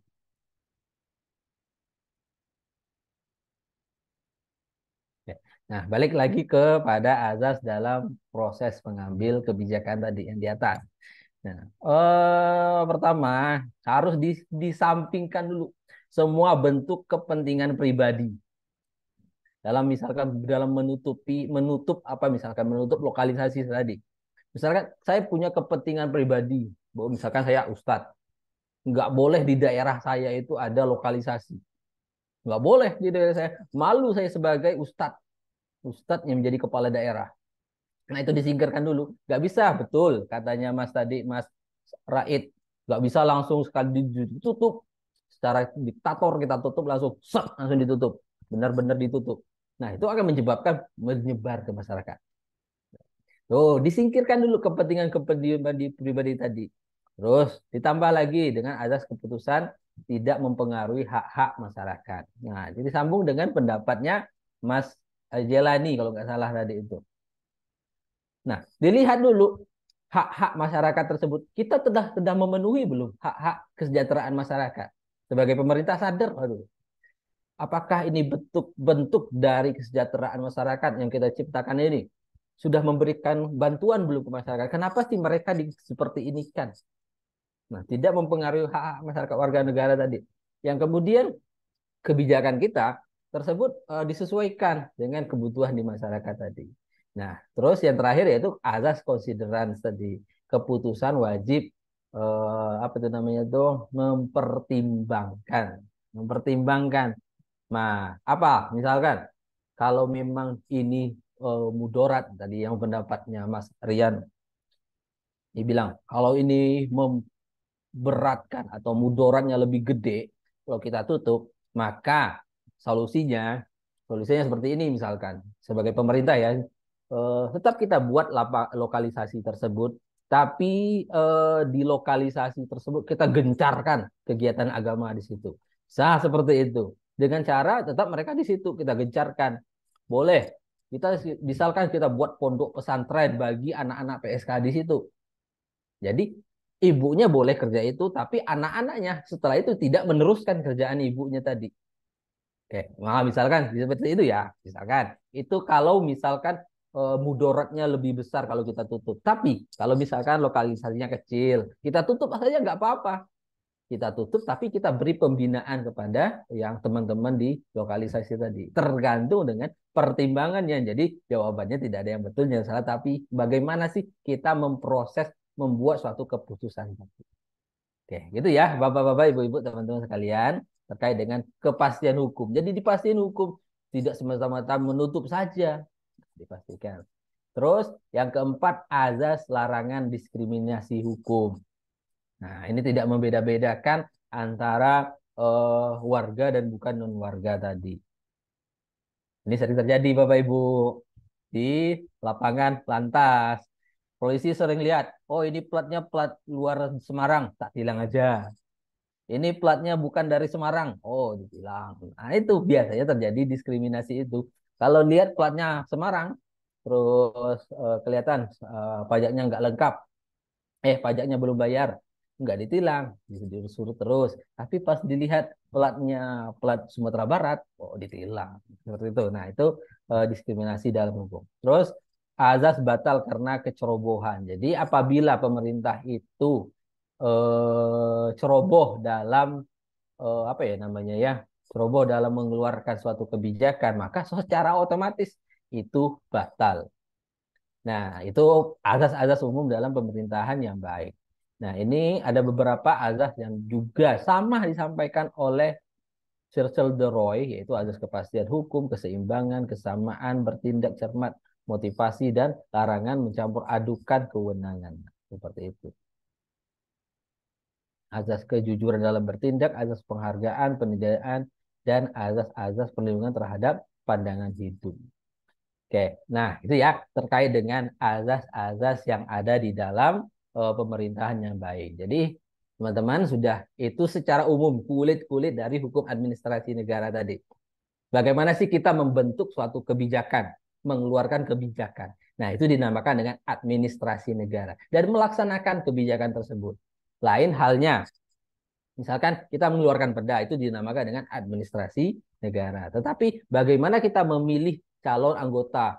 Ya. Nah, balik lagi kepada azas dalam proses mengambil kebijakan tadi yang di atas. Nah, pertama harus disampingkan dulu semua bentuk kepentingan pribadi dalam misalkan dalam menutup apa misalkan menutup lokalisasi tadi. Misalkan saya punya kepentingan pribadi, bahwa misalkan saya ustadz, nggak boleh di daerah saya itu ada lokalisasi, nggak boleh di daerah saya. Malu saya sebagai ustadz, ustadz yang menjadi kepala daerah. Nah itu disingkirkan dulu, nggak bisa betul katanya Mas tadi Mas Raid, nggak bisa langsung sekali ditutup secara diktator kita tutup langsung set, langsung ditutup, benar-benar ditutup. Nah itu akan menyebabkan menyebar ke masyarakat. Tuh, disingkirkan dulu kepentingan pribadi tadi. Terus ditambah lagi dengan azas keputusan tidak mempengaruhi hak-hak masyarakat. Nah, jadi sambung dengan pendapatnya Mas Jelani kalau nggak salah tadi itu. Nah, dilihat dulu hak-hak masyarakat tersebut. Kita sudah memenuhi belum hak-hak kesejahteraan masyarakat? Sebagai pemerintah sadar, aduh, apakah ini bentuk dari kesejahteraan masyarakat yang kita ciptakan ini? Sudah memberikan bantuan belum ke masyarakat? Kenapa sih mereka seperti ini kan? Nah, tidak mempengaruhi hak-hak masyarakat warga negara tadi. Yang kemudian kebijakan kita tersebut disesuaikan dengan kebutuhan di masyarakat tadi. Nah, terus yang terakhir yaitu azas considerance tadi. Keputusan wajib apa itu namanya itu mempertimbangkan. Mempertimbangkan. Nah, apa? Misalkan kalau memang ini mudarat tadi yang pendapatnya Mas Rian dibilang kalau ini memberatkan atau mudaratnya lebih gede kalau kita tutup, maka solusinya solusinya seperti ini misalkan sebagai pemerintah ya tetap kita buat lokalisasi tersebut tapi di lokalisasi tersebut kita gencarkan kegiatan agama di situ. Sah seperti itu. Dengan cara tetap mereka di situ kita gencarkan. Boleh. Kita misalkan kita buat pondok pesantren bagi anak-anak PSK di situ. Jadi ibunya boleh kerja itu, tapi anak-anaknya setelah itu tidak meneruskan kerjaan ibunya tadi. Oke, nah misalkan seperti itu ya, misalkan itu kalau misalkan mudaratnya lebih besar kalau kita tutup. Tapi kalau misalkan lokalisasinya kecil, kita tutup saja nggak apa-apa. Kita tutup, tapi kita beri pembinaan kepada yang teman-teman di lokalisasi tadi. Tergantung dengan pertimbangannya. Jadi jawabannya tidak ada yang betul, yang salah. Tapi bagaimana sih kita memproses, membuat suatu keputusan. Oke, gitu ya, Bapak-bapak, Ibu-ibu, teman-teman sekalian, terkait dengan kepastian hukum. Jadi dipastikan hukum tidak semata-mata menutup saja, dipastikan. Terus yang keempat, azas larangan diskriminasi hukum. Nah, ini tidak membeda-bedakan antara warga dan bukan non-warga tadi. Ini sering terjadi, Bapak Ibu, di lapangan lantas. Polisi sering lihat, oh ini platnya plat luar Semarang, tak tilang aja. Ini platnya bukan dari Semarang, oh ditilang. Nah, itu biasanya terjadi diskriminasi itu. Kalau lihat platnya Semarang, terus kelihatan pajaknya nggak lengkap, pajaknya belum bayar, nggak ditilang, disuruh terus. Tapi pas dilihat plat Sumatera Barat, oh ditilang. Seperti itu. Nah, itu diskriminasi dalam hukum. Terus azas batal karena kecerobohan. Jadi apabila pemerintah itu ceroboh dalam apa ya namanya ya, ceroboh dalam mengeluarkan suatu kebijakan, maka secara otomatis itu batal. Nah, itu azas-azas umum dalam pemerintahan yang baik. Nah, ini ada beberapa azas yang juga sama disampaikan oleh Churchill de Roy, yaitu azas kepastian hukum, keseimbangan, kesamaan, bertindak cermat, motivasi, dan larangan mencampur adukan kewenangan. Seperti itu. Azas kejujuran dalam bertindak, azas penghargaan, penilaian, dan azas-azas perlindungan terhadap pandangan hidup. Oke, nah itu ya terkait dengan azas-azas yang ada di dalam pemerintahan yang baik. Jadi teman-teman sudah itu secara umum kulit-kulit dari hukum administrasi negara tadi. Bagaimana sih kita membentuk suatu kebijakan, mengeluarkan kebijakan. Nah itu dinamakan dengan administrasi negara dan melaksanakan kebijakan tersebut. Lain halnya, misalkan kita mengeluarkan perda itu dinamakan dengan administrasi negara. Tetapi bagaimana kita memilih calon anggota,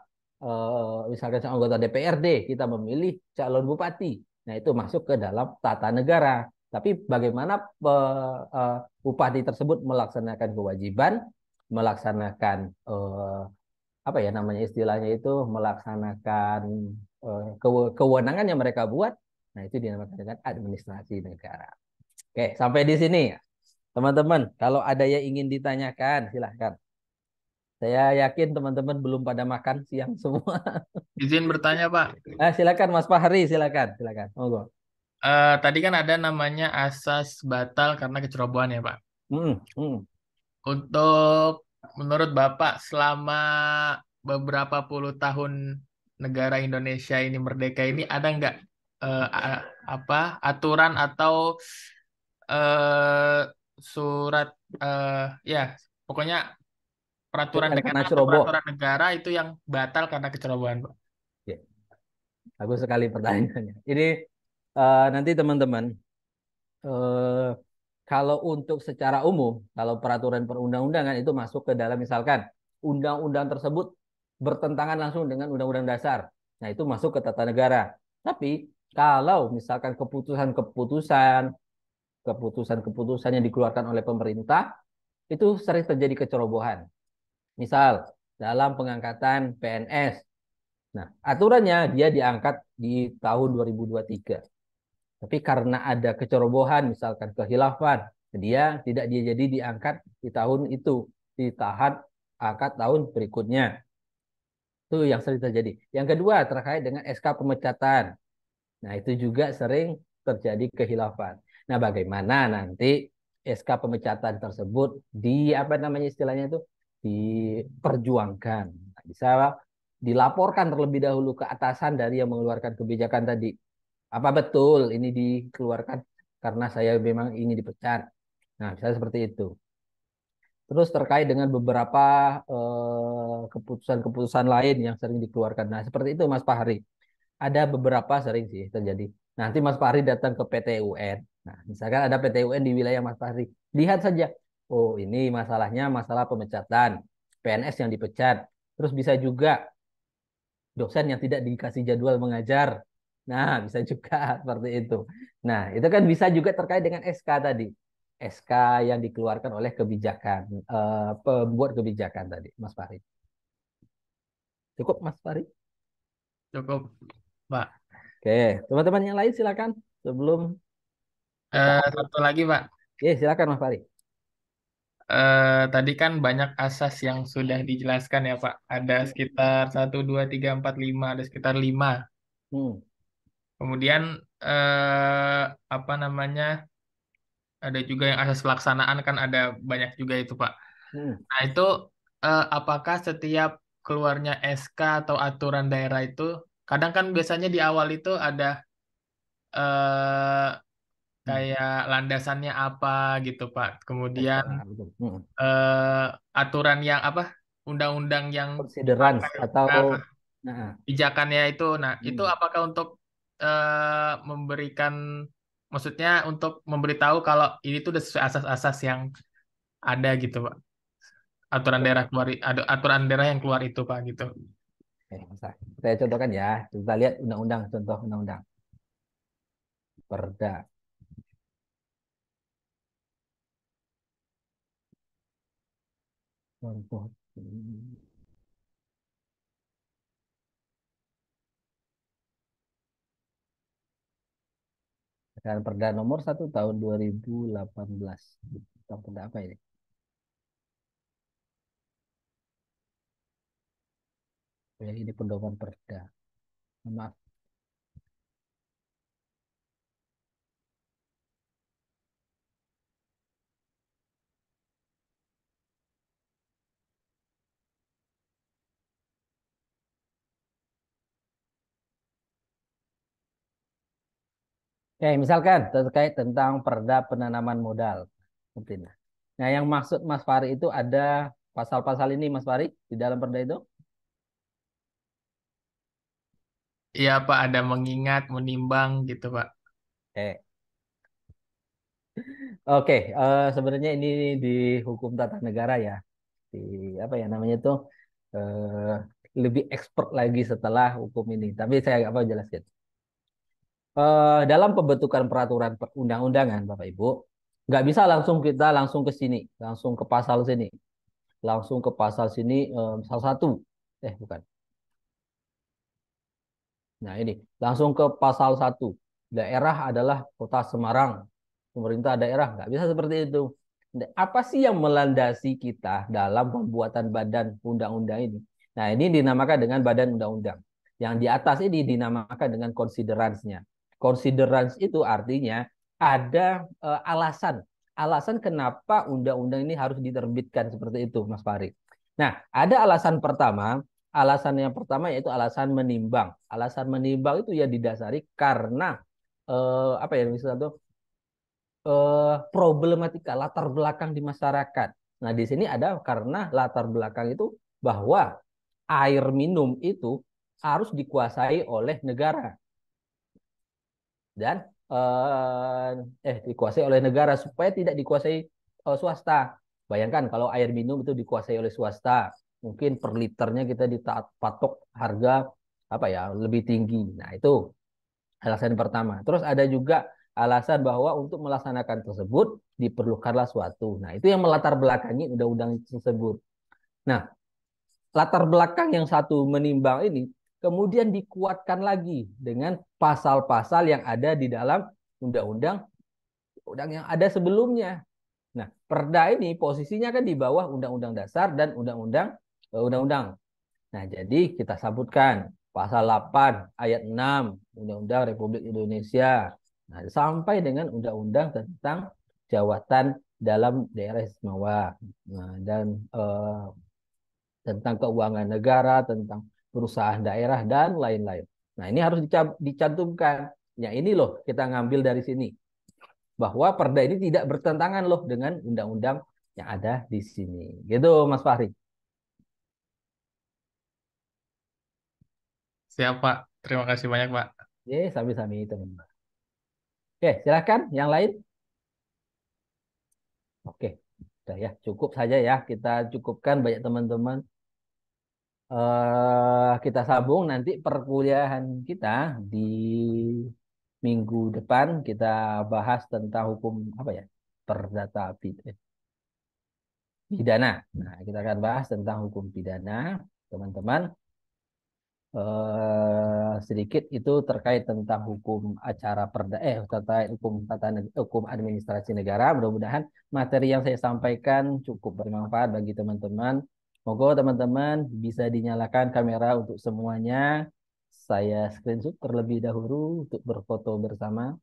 misalkan calon anggota DPRD, kita memilih calon bupati. Nah itu masuk ke dalam tata negara. Tapi bagaimana bupati tersebut melaksanakan kewajiban, melaksanakan apa ya namanya istilahnya itu, melaksanakan kewenangan yang mereka buat. Nah itu dinamakan dengan administrasi negara. Oke, sampai di sini teman-teman. Kalau ada yang ingin ditanyakan, silahkan. Saya yakin teman-teman belum pada makan siang semua. Izin bertanya, Pak. Silakan Mas Fahri, silakan. Monggo. Tadi kan ada namanya asas batal karena kecerobohan ya, Pak. Untuk menurut Bapak, selama beberapa puluh tahun negara Indonesia ini merdeka ini ada nggak aturan atau surat ya pokoknya peraturan daerah atau peraturan negara itu yang batal karena kecerobohan, Pak? Ya. Bagus sekali pertanyaannya. Ini nanti teman-teman kalau untuk secara umum, kalau peraturan perundang-undangan itu masuk ke dalam misalkan undang-undang tersebut bertentangan langsung dengan undang-undang dasar. Nah, itu masuk ke tata negara. Tapi kalau misalkan keputusan yang dikeluarkan oleh pemerintah itu sering terjadi kecerobohan. Misal dalam pengangkatan PNS. Nah, aturannya dia diangkat di tahun 2023. Tapi karena ada kecerobohan, misalkan kehilafan, dia tidak jadi diangkat di tahun itu, ditahan angkat tahun berikutnya. Itu yang sering terjadi. Yang kedua terkait dengan SK pemecatan. Nah, itu juga sering terjadi kehilafan. Nah, bagaimana nanti SK pemecatan tersebut apa namanya istilahnya itu diperjuangkan. Nah, bisa dilaporkan terlebih dahulu ke atasan dari yang mengeluarkan kebijakan tadi. Apa betul ini dikeluarkan karena saya memang ingin dipecat? Nah, misalnya seperti itu. Terus terkait dengan beberapa keputusan-keputusan lain yang sering dikeluarkan. Nah, seperti itu Mas Fahri. Ada beberapa sering sih terjadi. Nanti Mas Fahri datang ke PT UN. Nah, misalkan ada PT UN di wilayah Mas Fahri. Lihat saja. Oh, ini masalahnya masalah pemecatan. PNS yang dipecat. Terus bisa juga dosen yang tidak dikasih jadwal mengajar. Nah, bisa juga seperti itu. Nah, itu kan bisa juga terkait dengan SK tadi. SK yang dikeluarkan oleh kebijakan, pembuat kebijakan tadi, Mas Fahri. Cukup, Mas Fahri? Cukup, Pak. Oke, teman-teman yang lain silakan sebelum kita. Satu lagi, Pak. Silakan, Mas Fahri. Tadi kan banyak asas yang sudah dijelaskan ya, Pak. Ada sekitar 1, 2, 3, 4, 5, ada sekitar 5. Hmm. Kemudian apa namanya? Ada juga yang asas pelaksanaan kan ada banyak juga itu, Pak. Nah, itu apakah setiap keluarnya SK atau aturan daerah itu kadang kan biasanya di awal itu ada eh, kayak landasannya apa gitu, Pak. Kemudian Betul. aturan yang apa? Undang-undang yang Considerance atau pijakannya itu. Nah, itu apakah untuk memberikan, maksudnya untuk memberitahu kalau ini tuh udah sesuai asas-asas yang ada gitu, Pak. Aturan daerah keluar, ada aturan daerah yang keluar itu, Pak, gitu. Saya contohkan ya. Kita lihat undang-undang, contoh undang-undang. Perda. Contoh. Dan Perda nomor 1 tahun 2018. Tentang perda apa ini? Ya, ini pedoman perda. Maaf. Misalkan terkait tentang perda penanaman modal. Seperti ini. Nah, yang maksud Mas Fari itu ada pasal-pasal ini, Mas Fari, di dalam perda itu? Iya, Pak, ada mengingat, menimbang gitu, Pak. Oke, sebenarnya ini di hukum tata negara ya. Di apa ya namanya itu lebih expert lagi setelah hukum ini. Tapi saya nggak mau jelaskan. Dalam pembentukan peraturan perundang-undangan, Bapak Ibu, nggak bisa langsung ke sini, langsung ke pasal sini, langsung ke pasal sini, pasal 1. Bukan. Nah, ini langsung ke pasal 1. Daerah adalah Kota Semarang. Pemerintah daerah nggak bisa seperti itu. Apa sih yang melandasi kita dalam pembuatan badan undang-undang ini? Nah, ini dinamakan dengan badan undang-undang. Yang di atas ini dinamakan dengan considerance-nya. Considerance itu artinya ada alasan. Alasan kenapa undang-undang ini harus diterbitkan seperti itu, Mas Farid. Nah, ada alasan pertama. Alasan yang pertama yaitu alasan menimbang. Alasan menimbang itu ya didasari karena apa ya misalnya problematika latar belakang di masyarakat. Nah, di sini ada karena latar belakang itu bahwa air minum itu harus dikuasai oleh negara dan dikuasai oleh negara supaya tidak dikuasai swasta. Bayangkan kalau air minum itu dikuasai oleh swasta, mungkin per liternya kita dipatok harga apa ya lebih tinggi. Nah, itu alasan pertama. Terus ada juga alasan bahwa untuk melaksanakan tersebut diperlukanlah suatu. Nah, itu yang melatar belakangi undang-undang tersebut. Nah, latar belakang yang satu menimbang ini kemudian dikuatkan lagi dengan pasal-pasal yang ada di dalam undang-undang yang ada sebelumnya. Nah, perda ini posisinya kan di bawah undang-undang dasar dan undang-undang. Nah, jadi kita sebutkan pasal 8 ayat 6 Undang-Undang Republik Indonesia. Nah, sampai dengan undang-undang tentang jawatan dalam daerah istimewa. Nah, dan tentang keuangan negara, tentang perusahaan daerah dan lain-lain. Nah, ini harus dicantumkan. Ya ini loh kita ngambil dari sini bahwa perda ini tidak bertentangan loh dengan undang-undang yang ada di sini. Gitu Mas Fahri. Siap, Pak. Terima kasih banyak, Pak. Oke, sami-sami teman-teman. Oke, silakan yang lain. Oke, udah ya, cukup saja ya. Kita cukupkan banyak teman-teman. Kita sambung nanti perkuliahan kita di minggu depan. Kita bahas tentang hukum apa ya? Perdata pidana. Nah, kita akan bahas tentang hukum pidana, teman-teman. Sedikit itu terkait tentang hukum acara terkait hukum administrasi negara. Mudah-mudahan materi yang saya sampaikan cukup bermanfaat bagi teman-teman. Moga teman-teman bisa dinyalakan kamera untuk semuanya. Saya screenshot terlebih dahulu untuk berfoto bersama.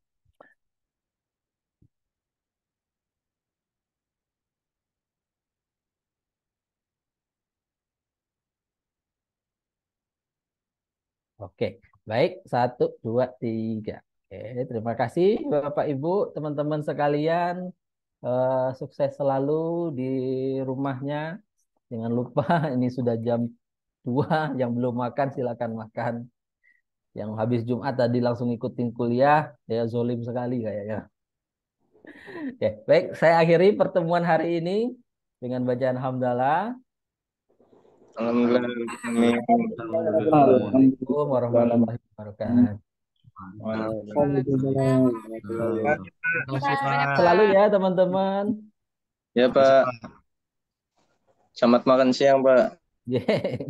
Oke, baik. 1, 2, 3. Oke, terima kasih Bapak Ibu, teman-teman sekalian. Sukses selalu di rumahnya. Jangan lupa ini sudah jam 2, yang belum makan silakan makan. Yang habis Jumat tadi langsung ikutin kuliah, ya zolim sekali kayaknya. Oke, baik. Saya akhiri pertemuan hari ini dengan bacaan hamdalah. Alhamdulillah. Amin. Assalamualaikum warahmatullahi wabarakatuh. Selalu ya teman-teman. Ya Pak. Selamat makan siang Pak. Yeah.